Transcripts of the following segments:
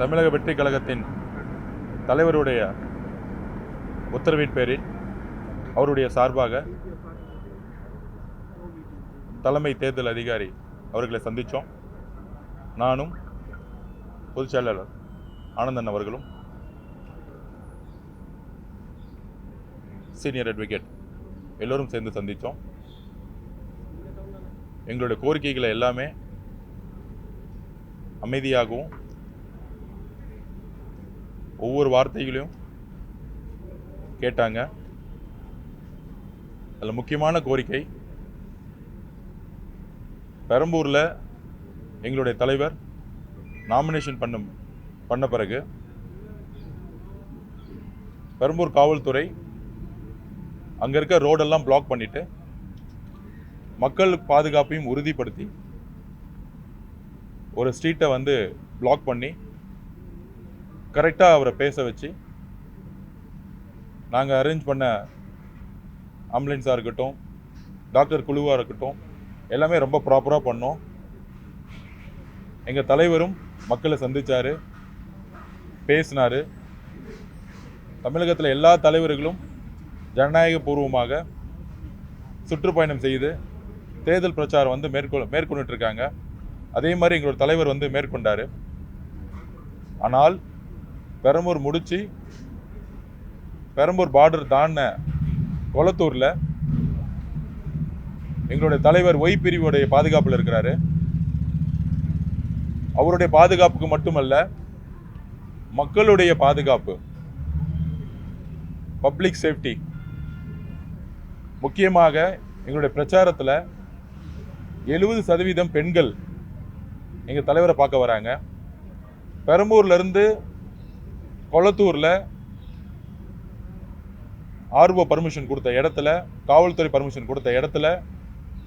தமிழக வெற்றி கழகத்தின் தலைவருடைய உத்தரவின் பேரில் அவருடைய சார்பாக தலைமை தேர்தல் அதிகாரி அவர்களை சந்தித்தோம். நானும் பொதுச் செயலாளர் ஆனந்தன் அவர்களும் சீனியர் அட்வொகேட் எல்லோரும் சேர்ந்து சந்தித்தோம். எங்களுடைய கோரிக்கைகளை எல்லாமே அமைதியாகவும் ஒவ்வொரு வார்த்தைகளையும் கேட்டாங்க. அதில் முக்கியமான கோரிக்கை, பெரம்பூரில் எங்களுடைய தலைவர் நாமினேஷன் பண்ண பிறகு பெரம்பூர் காவல்துறை அங்கே இருக்க ரோடெல்லாம் பிளாக் பண்ணிட்டு மக்கள் பாதுகாப்பையும் உறுதிப்படுத்தி ஒரு ஸ்ட்ரீட்டை பிளாக் பண்ணி கரெக்டாக அவரை பேச வச்சு நாங்கள் அரேஞ்ச் பண்ண ஆம்புலன்ஸாக இருக்கட்டும், டாக்டர் குழுவாக இருக்கட்டும், எல்லாமே ரொம்ப ப்ராப்பராக பண்ணோம். எங்கள் தலைவரும் மக்களை சந்தித்தார், பேசினார். தமிழகத்தில் எல்லா தலைவர்களும் ஜனநாயக பூர்வமாக சுற்றுப்பயணம் செய்து தேர்தல் பிரச்சாரம் மேற்கொண்டுட்டு இருக்காங்க. அதே மாதிரி எங்களோட தலைவர் மேற்கொண்டார். ஆனால் பெரம்பூர் முடிச்சு பெரம்பூர் பார்டர் தாண்டின கொளத்தூரில் எங்களுடைய தலைவர் ஒய் பிரிவுடைய பாதுகாப்பில் இருக்கிறாரு. அவருடைய பாதுகாப்புக்கு மட்டுமல்ல, மக்களுடைய பாதுகாப்பு, பப்ளிக் சேஃப்டி, முக்கியமாக எங்களுடைய பிரச்சாரத்தில் 70% பெண்கள் எங்கள் தலைவரை பார்க்க வராங்க. பெரம்பூர்லேருந்து கொளத்தூரில் ஆர்ஓ பர்மிஷன் கொடுத்த இடத்துல, காவல்துறை பர்மிஷன் கொடுத்த இடத்துல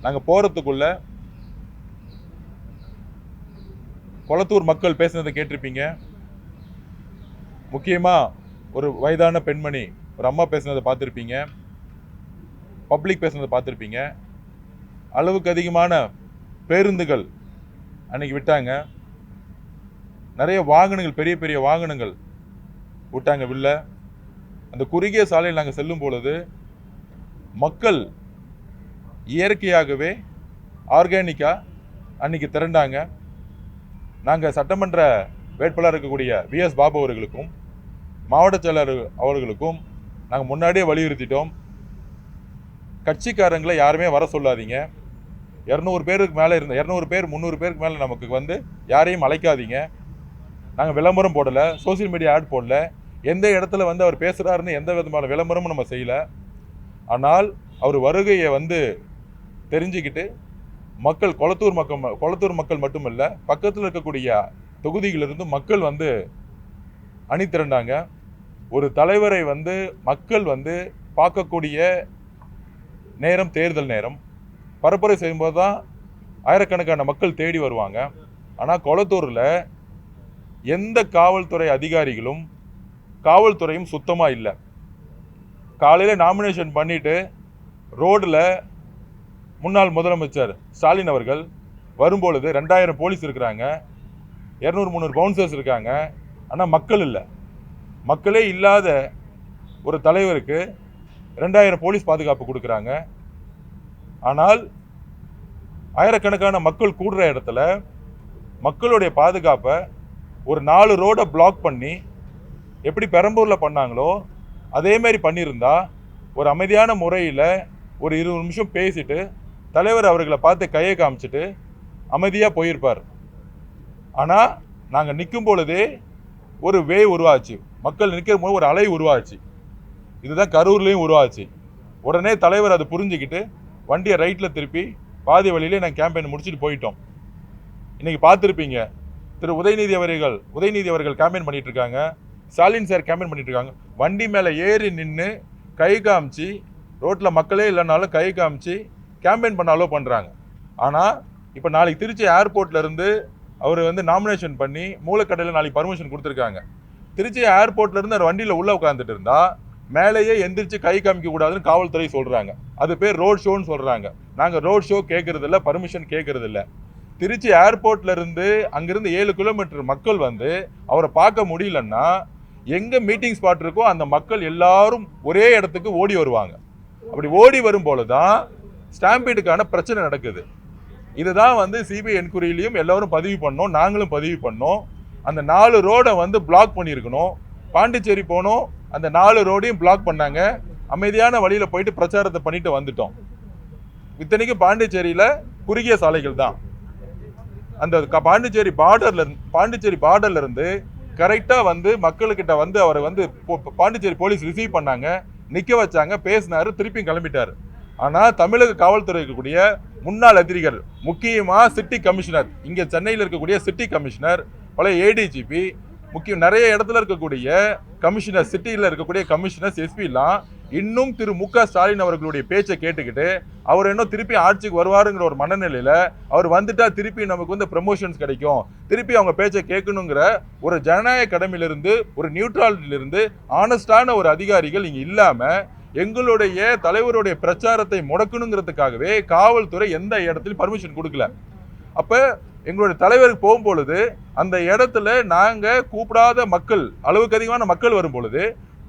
நாங்கள் போகிறதுக்குள்ள கொளத்தூர் மக்கள் பேசுனதை கேட்டிருப்பீங்க. முக்கியமாக ஒரு வயதான பெண்மணி, ஒரு அம்மா பேசுனதை பார்த்துருப்பீங்க, பப்ளிக் பேசுனதை பார்த்துருப்பீங்க. அளவுக்கு அதிகமான பேருந்துகள் அன்னைக்கு விட்டாங்க. நிறைய வாகனங்கள், பெரிய பெரிய வாகனங்கள் விட்டாங்க வெளில. அந்த குறுகிய சாலையில் நாங்கள் செல்லும் பொழுது மக்கள் இயற்கையாகவே ஆர்கானிக்காக அன்னைக்கு திரண்டாங்க. நாங்கள் சட்டமன்ற வேட்பாளர் இருக்கக்கூடிய VS பாபு அவர்களுக்கும் மாவட்ட செயலாளர் அவர்களுக்கும் நாங்கள் முன்னாடியே வலியுறுத்திட்டோம், கட்சிக்காரங்களை யாருமே வர சொல்லாதீங்க. 200 பேருக்கு மேலே 200 பேர் 300 பேருக்கு மேலே நமக்கு யாரையும் அழைக்காதீங்க. நாங்கள் விளம்பரம் போடலை, சோசியல் மீடியா ஆட் போடல, எந்த இடத்துல அவர் பேசுகிறாருன்னு எந்த விதமான விளம்பரமும் நம்ம செய்யலை. ஆனால் அவர் வருகையை தெரிஞ்சுக்கிட்டு மக்கள், கொளத்தூர் மக்கள் மட்டுமல்ல, பக்கத்தில் இருக்கக்கூடிய தொகுதிகளிலிருந்து மக்கள் அணி திரண்டாங்க. ஒரு தலைவரை மக்கள் பார்க்கக்கூடிய நேரம் தேர்தல் நேரம், பரப்புரை செய்யும்போது தான் ஆயிரக்கணக்கான மக்கள் தேடி வருவாங்க. ஆனால் கொளத்தூரில் எந்த காவல்துறை அதிகாரிகளும் காவல்துறையும் சுத்தமாக இல்லை. காலையில் நாமினேஷன் பண்ணிட்டு ரோடில் முன்னாள் முதலமைச்சர் ஸ்டாலின் அவர்கள் வரும்பொழுது 2000 போலீஸ் இருக்கிறாங்க, 200-300 பவுன்சர்ஸ் இருக்காங்க. ஆனால் மக்கள் இல்லை. மக்களே இல்லாத ஒரு தலைவருக்கு 2000 போலீஸ் பாதுகாப்பு கொடுக்குறாங்க. ஆனால் ஆயிரக்கணக்கான மக்கள் கூடுற இடத்துல மக்களுடைய பாதுகாப்பை ஒரு 4 ரோடை பிளாக் பண்ணி எப்படி பெரம்பூரில் பண்ணாங்களோ அதே மாதிரி பண்ணியிருந்தா ஒரு அமைதியான முறையில் ஒரு 20 நிமிஷம் பேசிட்டு தலைவர் அவர்களை பார்த்து கையை காமிச்சிட்டு அமைதியாக போயிருப்பார். ஆனால் நாங்கள் நிற்கும் பொழுதே ஒரு உருவாச்சு, மக்கள் நிற்கிற போது ஒரு அலை உருவாச்சு. இதுதான் கரூர்லேயும் உருவாச்சு. உடனே தலைவர் அதை புரிஞ்சுக்கிட்டு வண்டியை ரைட்டில் திருப்பி பாதி வழியிலே நாங்கள் கேம்பெயின் முடிச்சுட்டு போயிட்டோம். இன்றைக்கி பார்த்துருப்பீங்க, திரு உதயநிதி அவர்கள் கேம்பெயின் பண்ணிட்டு இருக்காங்க, ஸ்டாலின் சார் கேம்பெயின் பண்ணிட்டு இருக்காங்க. வண்டி மேலே ஏறி நின்று கை காமிச்சு, ரோட்டில் மக்களே இல்லைனாலும் கை காமிச்சு கேம்பெயின் பண்ணாலும் பண்ணுறாங்க. ஆனால் இப்போ நாளைக்கு திருச்சி ஏர்போர்ட்லேருந்து அவர் நாமினேஷன் பண்ணி மூலக்கடையில் நாளைக்கு பர்மிஷன் கொடுத்துருக்காங்க. திருச்சி ஏர்போர்ட்லேருந்து அவர் வண்டியில் உள்ளே உட்காந்துட்டு இருந்தால் மேலேயே எந்திரிச்சு கை காமிக்க கூடாதுன்னு காவல்துறை சொல்கிறாங்க. அது பேர் ரோட் ஷோன்னு சொல்கிறாங்க. நாங்கள் ரோட் ஷோ கேட்கறதில்ல, பர்மிஷன் கேட்கறதில்ல. திருச்சி ஏர்போர்ட்ல இருந்து அங்கிருந்து 7 கிலோமீட்டர் மக்கள் வந்து அவரை பார்க்க முடியலன்னா எங்க மீட்டிங் ஸ்பாட் இருக்கோ அந்த மக்கள் எல்லாரும் ஒரே இடத்துக்கு ஓடி வருவாங்க. அப்படி ஓடி வரும் போலதான் ஸ்டாம்பீடுக்கான பிரச்சனை நடக்குது. இதுதான் வந்து சிபிஐ என்கொயரியிலையும் எல்லாரும் பதிவு பண்ணோம், நாங்களும் பதிவு பண்ணோம். அந்த 4 ரோடை வந்து பிளாக் பண்ணியிருக்கணும். பாண்டிச்சேரி போனோம், அந்த 4 ரோடையும் பிளாக் பண்ணாங்க. அமைதியான வழியில போயிட்டு பிரச்சாரத்தை பண்ணிட்டு வந்துட்டோம். இத்தனைக்கும் பாண்டிச்சேரியில குறுகிய சாலைகள் தான். அந்த பாண்டிச்சேரி பார்டர்ல இருந்து கரெக்டா வந்து மக்கள்கிட்ட வந்து அவரை வந்து பாண்டிச்சேரி போலீஸ் ரிசீவ் பண்ணாங்க, நிக்க வச்சாங்க, பேசினாரு, திருப்பி கிளம்பிட்டாரு. ஆனா தமிழக காவல்துறை இருக்கக்கூடிய முன்னாள் அதிகாரிகள், முக்கியமா சிட்டி கமிஷனர், இங்க சென்னையில் இருக்கக்கூடிய சிட்டி கமிஷனர், பழைய ஏடிஜிபி, முக்கியம் நிறைய இடத்துல இருக்கக்கூடிய கமிஷனர், சிட்டியில் இருக்கக்கூடிய கமிஷனர்ஸ், எஸ்பி எல்லாம் இன்னும் திரு மு.க. ஸ்டாலின் அவர்களுடைய பேச்சை கேட்டுக்கிட்டு அவர் இன்னும் திருப்பி ஆட்சிக்கு வருவாருங்கிற ஒரு மனநிலையில அவர் வந்துட்டா திருப்பி நமக்கு வந்து ப்ரமோஷன்ஸ் கிடைக்கும், திருப்பி அவங்க பேச்சை கேட்கணுங்கிற ஒரு ஜனநாயக கடமையிலிருந்து, ஒரு நியூட்ராலிட்டியிலிருந்து ஆனஸ்டான ஒரு அதிகாரிகள் இங்க இல்லாம எங்களுடைய தலைவருடைய பிரச்சாரத்தை முடக்கணுங்கிறதுக்காகவே காவல்துறை எந்த இடத்துலையும் பர்மிஷன் கொடுக்கல. அப்ப எங்களுடைய தலைவருக்கு போகும்பொழுது அந்த இடத்துல நாங்க கூப்பிடாத மக்கள், அளவுக்கு அதிகமான மக்கள் வரும் பொழுது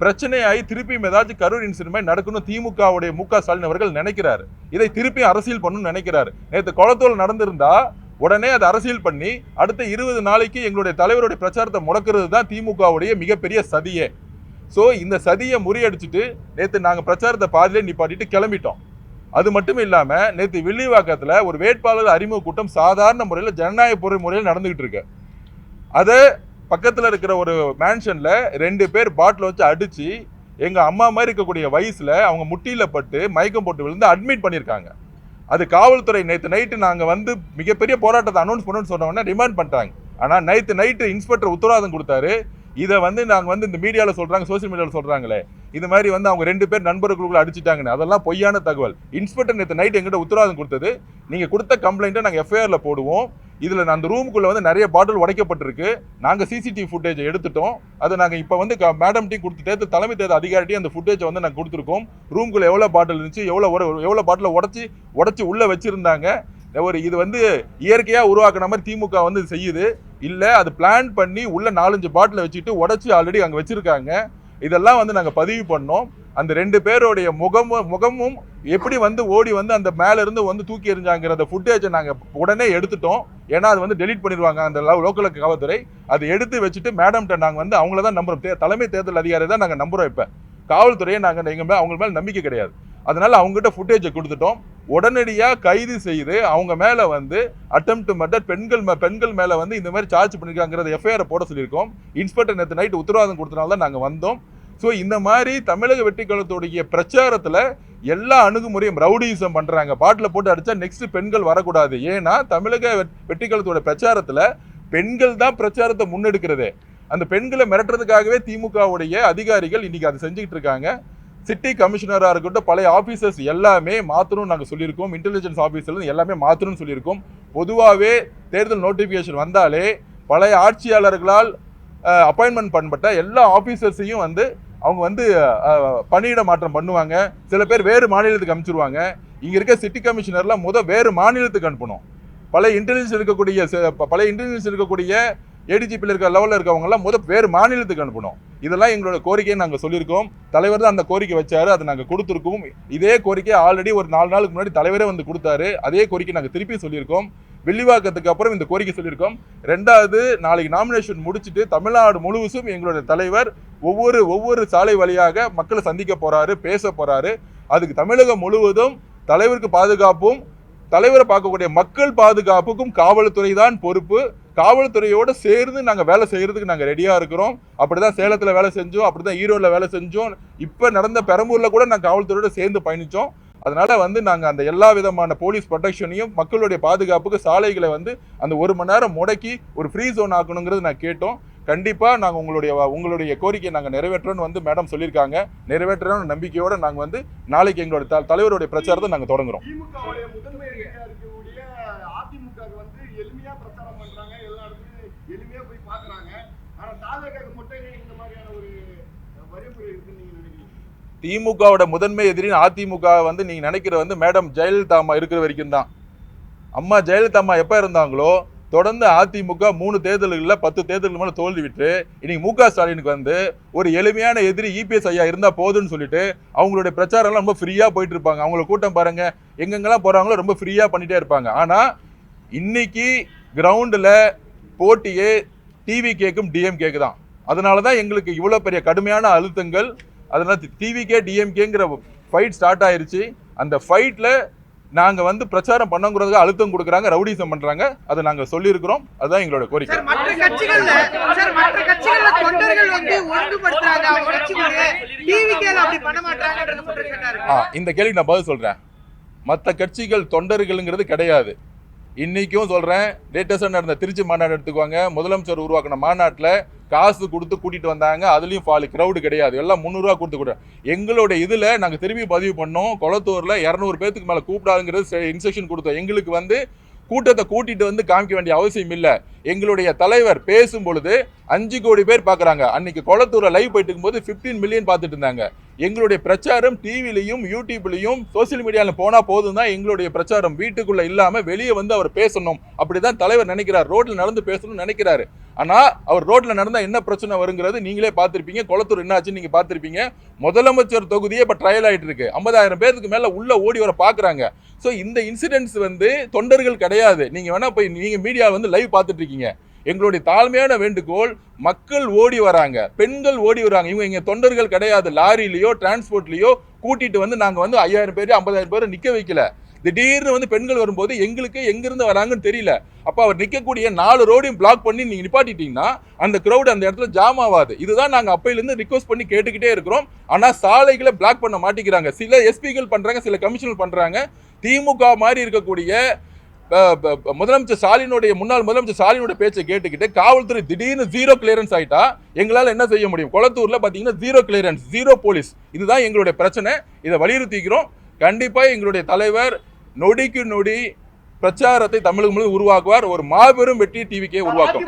பிரச்சனையாகி திருப்பியும் ஏதாச்சும் கரூர் இன்சிடென்ட் நடக்கணும் திமுகவுடைய மு.க. ஸ்டாலின் அவர்கள் நினைக்கிறாரு. இதை திருப்பி அரசியல் பண்ணணும்னு நினைக்கிறாரு. நேற்று குளத்தூர் நடந்திருந்தா உடனே அதை அரசியல் பண்ணி அடுத்த 20 நாளைக்கு எங்களுடைய தலைவருடைய பிரச்சாரத்தை முடக்கிறது தான் திமுகவுடைய மிகப்பெரிய சதியே. ஸோ இந்த சதியை முறியடிச்சுட்டு நேற்று நாங்கள் பிரச்சாரத்தை பாதியிலே நிப்பாட்டிட்டு கிளம்பிட்டோம். அது மட்டும் இல்லாம நேற்று வில்லிவாக்கத்தில் ஒரு வேட்பாளர் அறிமுக கூட்டம் சாதாரண முறையில் ஜனநாயக முறையில் நடந்துகிட்டு இருக்கு. அதை பக்கத்தில் இருக்கிற ஒரு மேன்ஷன்ல 2 பேர் பாட்டில் வச்சு அடிச்சு எங்க அம்மா மாதிரி இருக்கக்கூடிய வயசுல அவங்க முட்டியில பட்டு மயக்கம் போட்டு விழுந்து அட்மிட் பண்ணியிருக்காங்க. அது காவல்துறை நேற்று நைட்டு நாங்கள் வந்து மிகப்பெரிய போராட்டத்தை அனௌன்ஸ் பண்ணணும்னு சொன்னோன்னா ரிமாண்ட் பண்ணிட்டாங்க. ஆனால் நேற்று நைட்டு இன்ஸ்பெக்டர் உத்தரவாதம் கொடுத்தாரு. இதை வந்து நாங்கள் வந்து இந்த மீடியாவில் சொல்கிறாங்க, சோசியல் மீடியாவில் சொல்கிறாங்களே இது மாதிரி வந்து அவங்க 2 பேர் நண்பர்களுக்குள்ள அடிச்சுட்டாங்கன்னு, அதெல்லாம் பொய்யான தகவல். இன்ஸ்பெக்டர் நேற்று நைட் எங்கிட்ட உத்தரவாதம் கொடுத்தது, நீங்கள் கொடுத்த கம்ப்ளைண்ட்டை நாங்கள் எஃப்ஐஆர்ல போடுவோம், இதில் அந்த ரூமுக்குள்ளே வந்து நிறைய பாட்டில் உடைக்கப்பட்டிருக்கு, நாங்கள் சிசிடிவி ஃபுட்டேஜை எடுத்துட்டோம், அதை நாங்கள் இப்போ வந்து மேடம் டீ கொடுத்துட்டு தலைமை தேர்தல் அதிகாரிட்டையும் அந்த ஃபுட்டேஜை வந்து நாங்கள் கொடுத்துருக்கோம். ரூமுக்குள்ளே எவ்வளோ பாட்டில் இருந்துச்சு, எவ்வளோ பாட்டில் உடச்சி உள்ளே வச்சுருந்தாங்க. இது வந்து இயற்கையாக உருவாக்குன மாதிரி திமுக வந்து செய்யுது இல்லை, அது பிளான் பண்ணி உள்ள 4-5 பாட்டில் வச்சுட்டு உடச்சி ஆல்ரெடி அங்கே வச்சிருக்காங்க. இதெல்லாம் வந்து நாங்கள் பதிவு பண்ணோம். அந்த 2 பேருடைய முகமும் எப்படி வந்து ஓடி வந்து அந்த மேல இருந்து வந்து தூக்கி எறிஞ்சாங்கிற ஃபுட்டேஜை நாங்கள் உடனே எடுத்துட்டோம். ஏன்னா அது வந்து டெலீட் பண்ணிடுவாங்க அந்த லோக்கல் காவல்துறை. அதை எடுத்து வச்சுட்டு மேடம்கிட்ட நாங்கள் வந்து அவங்கள தான் நம்புறோம், தலைமை தேர்தல் அதிகாரி தான் நாங்கள் நம்புறோம். இப்போ காவல்துறையை நாங்கள் அவங்க மேலே நம்பிக்கை கிடையாது, அதனால அவங்ககிட்ட ஃபுட்டேஜை கொடுத்துட்டோம். உடனடியாக கைது செய்து அவங்க மேலே வந்து அட்டெம்ப்ட் மர்டர், பெண்கள் மேலே வந்து இந்த மாதிரி சார்ஜ் பண்ணியிருக்காங்கிறத எஃப்ஐஆர் போட சொல்லியிருக்கோம். இன்ஸ்பெக்டர் நேற்று நைட்டு உத்தரவாதம் கொடுத்தனால தான் நாங்கள் வந்தோம். ஸோ இந்த மாதிரி தமிழக வெற்றிக்கழகத்துடைய பிரச்சாரத்தில் எல்லா அணுகுமுறையும் ரவுடிசம் பண்ணுறாங்க. பாட்டில் போட்டு அடித்தா நெக்ஸ்ட் பெண்கள் வரக்கூடாது. ஏன்னா தமிழக வெற்றிக்கழகத்தோட பிரச்சாரத்தில் பெண்கள் தான் பிரச்சாரத்தை முன்னெடுக்கிறது. அந்த பெண்களை மிரட்டுறதுக்காகவே திமுகவுடைய அதிகாரிகள் இன்னைக்கு அதை செஞ்சுக்கிட்டு இருக்காங்க. சிட்டி கமிஷனராக இருக்கட்டும், பழைய ஆஃபீஸர்ஸ் எல்லாமே மாற்றணும்னு நாங்கள் சொல்லியிருக்கோம். இன்டெலிஜென்ஸ் ஆஃபீஸர்ஸ் எல்லாமே மாற்றணும்னு சொல்லியிருக்கோம். பொதுவாகவே தேர்தல் நோட்டிஃபிகேஷன் வந்தாலே பழைய ஆட்சியாளர்களால் அப்பாயின்மெண்ட் பண்ணப்பட்ட எல்லா ஆஃபீஸர்ஸையும் வந்து அவங்க வந்து பணியிட மாற்றம் பண்ணுவாங்க. சில பேர் வேறு மாநிலத்துக்கு அனுப்பிச்சிருவாங்க. இங்கே இருக்க சிட்டி கமிஷனர்லாம் வேறு மாநிலத்துக்கு அனுப்பணும். பழைய இன்டெலிஜென்ஸ் இருக்கக்கூடிய ஏடிஜிபியில் இருக்க லெவலில் இருக்கவங்கலாம் வேறு மாநிலத்துக்கு அனுப்பணும். இதெல்லாம் எங்களோட கோரிக்கையை நாங்கள் சொல்லியிருக்கோம். தலைவர் தான் அந்த கோரிக்கை வச்சாரு, அதை நாங்கள் கொடுத்துருக்கோம். இதே கோரிக்கை ஆல்ரெடி ஒரு 4 நாளுக்கு முன்னாடி தலைவரே வந்து கொடுத்தாரு. அதே கோரிக்கை நாங்கள் திருப்பி சொல்லியிருக்கோம். வில்லிவாக்கத்துக்கு அப்புறம் இந்த கோரிக்கை சொல்லியிருக்கோம். 2வது, நாளைக்கு நாமினேஷன் முடிச்சுட்டு தமிழ்நாடு முழுவதும் எங்களுடைய தலைவர் ஒவ்வொரு சாலை வழியாக மக்களை சந்திக்க போறாரு, பேச போறாரு. அதுக்கு தமிழகம் முழுவதும் தலைவருக்கு பாதுகாப்பும் தலைவரை பார்க்கக்கூடிய மக்கள் பாதுகாப்புக்கும் காவல்துறை தான் பொறுப்பு. காவல்துறையோடு சேர்ந்து நாங்கள் வேலை செய்யறதுக்கு நாங்கள் ரெடியாக இருக்கிறோம். அப்படிதான் சேலத்தில் வேலை செஞ்சோம், அப்படிதான் ஈரோடில் வேலை செஞ்சோம், இப்போ நடந்த பெரம்பூரில் கூட நாங்கள் காவல்துறையோடு சேர்ந்து பயணித்தோம். அதனால வந்து நாங்கள் அந்த எல்லா விதமான போலீஸ் ப்ரொடெக்ஷனையும் மக்களுடைய பாதுகாப்புக்கு சாலைகளை வந்து அந்த 1 மணி நேரம் முடக்கி ஒரு ஃப்ரீ ஜோன் ஆக்கணுங்கிறது நான் கேட்டோம். கண்டிப்பாக நாங்கள் உங்களுடைய கோரிக்கையை நாங்கள் நிறைவேற்றோன்னு வந்து மேடம் சொல்லியிருக்காங்க. நிறைவேற்றணும் நம்பிக்கையோடு நாங்கள் வந்து நாளைக்கு எங்களுடைய தலைவருடைய பிரச்சாரத்தை நாங்கள் தொடங்குறோம். திமுகவோட முதன்மை எதிரின்னு அதிமுக வந்து நீங்க நினைக்கிற வந்து மேடம் ஜெயலலிதா இருக்கிற வரைக்கும் தான். அம்மா ஜெயலலிதா அம்மா எப்ப இருந்தாங்களோ தொடர்ந்து அதிமுக 3 தேர்தல்களில் 10 தேர்தலுக்கு மேல தோல்வி விட்டு இன்னைக்கு மு க ஸ்டாலினுக்கு வந்து ஒரு எளிமையான எதிரி இபிஎஸ் ஐயா இருந்தா போதுன்னு சொல்லிட்டு அவங்களுடைய பிரச்சாரம் ரொம்ப ஃப்ரீயா போயிட்டு இருப்பாங்க. அவங்கள கூட்டம் பாருங்க, எங்கெங்கெல்லாம் போறாங்களோ ரொம்ப ஃப்ரீயா பண்ணிட்டே இருப்பாங்க. ஆனா இன்னைக்கு கிரவுண்டுல போட்டியே டிவிகேக்கும் டிஎம்கேக்கு தான். அதனாலதான் எங்களுக்கு இவ்வளவு பெரிய கடுமையான அழுத்தங்கள். அதனால டிவிகே டிஎம்கேங்கிற ஃபைட் ஸ்டார்ட் ஆயிருச்சு. அந்த ஃபைட்ல நாங்க வந்து பிரச்சாரம் பண்ணங்கிறதுக்கு அழுத்தம் கொடுக்குறாங்க, ரவுடிசம் பண்றாங்க. அதை நாங்க சொல்லி இருக்கிறோம். அதுதான் எங்களோட கோரிக்கை. மற்ற கட்சிகள்ல தொண்டர்கள் வந்து ஒழுங்குபடுத்துறாங்க, அவங்க கட்சிகளே டிவிகேல அப்படி பண்ண மாட்டாங்கன்றது குற்றச்சாட்டா இருக்கு. இந்த கேள்விக்கு நான் பதில் சொல்றேன். மற்ற கட்சிகள் தொண்டர்கள்ங்கிறது கிடையாது. இன்னைக்கும் சொல்றேன், லேட்டஸ்டா நடந்த திருச்சி மாநாடு எடுத்துக்குவாங்க. முதலமைச்சர் உருவாக்கின மாநாட்டில் காசு கொடுத்து கூட்டிட்டு வந்தாங்க. அதுலயும் கிரௌடு கிடையாது, எல்லாம் 300 ரூபா கொடுத்து எங்களோட இதுல நாங்க திரும்பி பதிவு பண்ணோம். கொளத்தூர்ல 200 பேத்துக்கு மேல கூப்பிடாதுங்கிறது இன்ஸ்ட்ரக்ஷன் கொடுத்தோம். எங்களுக்கு வந்து கூட்டத்தை கூட்டிட்டு வந்து காமிக்க வேண்டிய அவசியம் இல்லை. எங்களுடைய தலைவர் பேசும் பொழுது 5 கோடி பேர் பாக்குறாங்க. அன்னைக்கு கொளத்தூர்ல லைவ் போயிட்டு இருக்கும்போது 15 மில்லியன் பார்த்துட்டு இருந்தாங்க. எங்களுடைய பிரச்சாரம் டிவிலையும் யூடியூப்லையும் சோசியல் மீடியால போனா போதும் தான் எங்களுடைய பிரச்சாரம். வீட்டுக்குள்ள இல்லாம வெளியே வந்து அவர் பேசணும், அப்படிதான் தலைவர் நினைக்கிறார். ரோட்ல நடந்து பேசணும்னு நினைக்கிறாரு. ஆனா அவர் ரோட்ல நடந்தா என்ன பிரச்சனை வருங்கிறது நீங்களே பார்த்திருப்பீங்க. கொளத்தூர் என்ன ஆச்சுன்னு நீங்க பார்த்திருப்பீங்க. முதலமைச்சர் தொகுதியே இப்ப ட்ரையல் ஆயிட்டு இருக்கு. 50,000 பேருக்கு மேல உள்ள ஓடி வர பாக்குறாங்க. ஸோ இந்த இன்சிடென்ட்ஸ் வந்து தொண்டர்கள் கிடையாது. நீங்க வேணா போய் நீங்க மீடியா வந்து லைவ் பார்த்துட்டு இருக்கீங்க. எங்களுடைய தாழ்மையான வேண்டுகோள், மக்கள் ஓடி வராங்க, பெண்கள் ஓடி வராங்க. இவங்க இங்க தொண்டர்கள் கிடையாது. லாரியிலயோ டிரான்ஸ்போர்ட்லயோ கூட்டிட்டு வந்து நாங்க வந்து 5,000 பேர் 50,000 பேர் நிக்க வைக்கல. திடீர்னு வந்து பெண்கள் வரும்போது எங்களுக்கு எங்கிருந்து வராங்கன்னு தெரியல. அப்ப அவர் நிக்கக்கூடிய 4 ரோடையும் பிளாக் பண்ணி நீங்க நிப்பாட்டிட்டீங்கன்னா அந்த கிரௌட் அந்த இடத்துல ஜாம் ஆகாது. இதுதான் நாங்க அப்பையிலிருந்து ரிக்வஸ்ட் பண்ணி கேட்டுக்கிட்டே இருக்கிறோம். ஆனா சாலைகளை பிளாக் பண்ண மாட்டேங்கிறாங்க. சில எஸ்பிகள் பண்றாங்க, சில கமிஷனர் பண்றாங்க. திமுக மாதிரி இருக்கக்கூடிய முதலமைச்சர் ஸ்டாலினுடைய முன்னாள் முதலமைச்சர் ஸ்டாலினுடைய பேச்சை கேட்டுக்கிட்டு காவல்துறை திடீர்னு 0 கிளியரன்ஸ் ஆயிட்டா எங்களால் என்ன செய்ய முடியும்? கொளத்தூர்ல பாத்தீங்கன்னா 0 கிளியரன்ஸ், 0 போலீஸ். இதுதான் எங்களுடைய பிரச்சனை. இதை வலியுறுத்திக்கிறோம். கண்டிப்பா எங்களுடைய தலைவர் நொடிக்கு நொடி பிரச்சாரத்தை தமிழகம் முழுவதும் உருவாக்குவார். ஒரு மாபெரும் வெற்றி டிவிக்கே உருவாக்கும்.